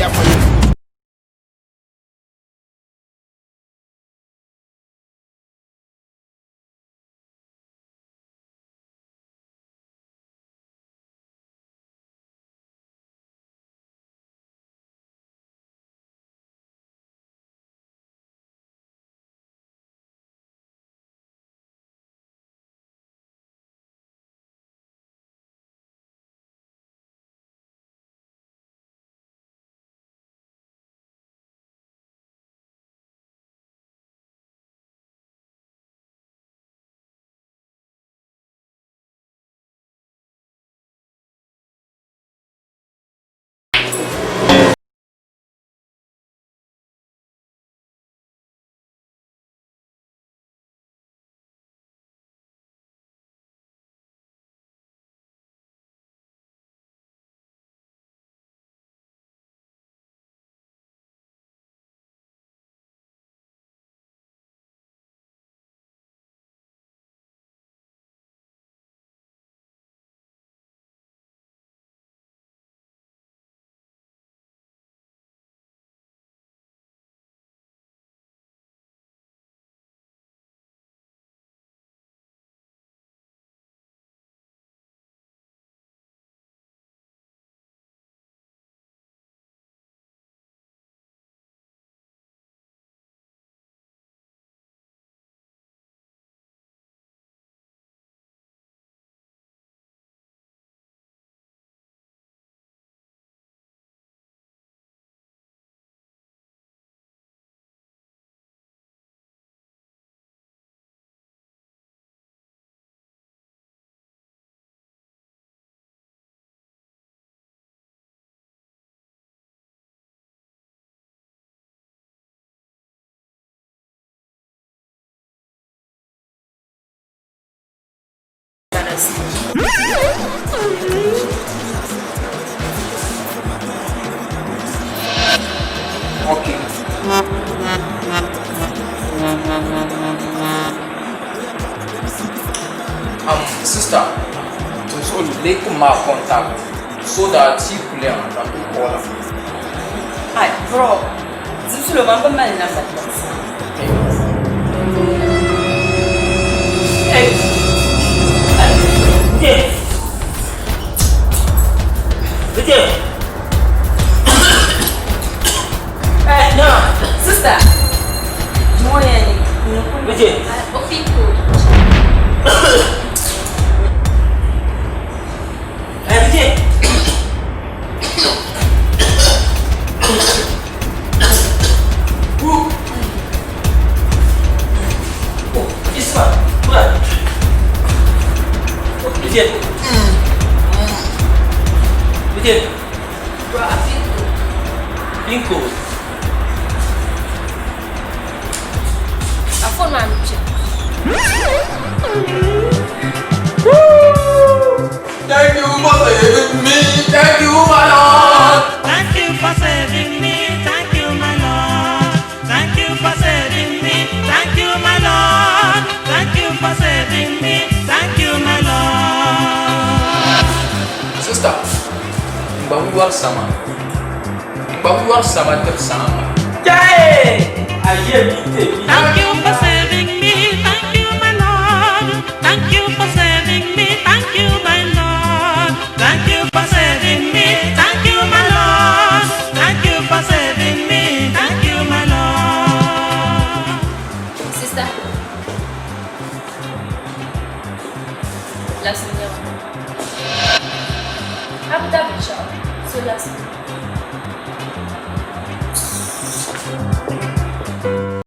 here for you. Okay. Sister, so they come my contact so that he could learn and call her. Hi, bro. This is the one man in the Hey. No, sister. Do you want any? Okay, cool. Pinko. I phone my picture. Thank you for saving me. Thank you, my Lord. Thank you for saving me. Thank you, my Lord. Thank you for saving me. Thank you, my Lord. Thank you for saving me. Thank you, my Lord. Sister, we are sama. We are sama ter sama. Yay! I hear you. Thank you for saving me. Thank you, my Lord. Thank you for saving me. Thank you, my Lord. Thank you for saving me. Thank you, my Lord. Thank you for saving me. Thank you, my Lord. Sister. Last me. I'm double shot. So last me.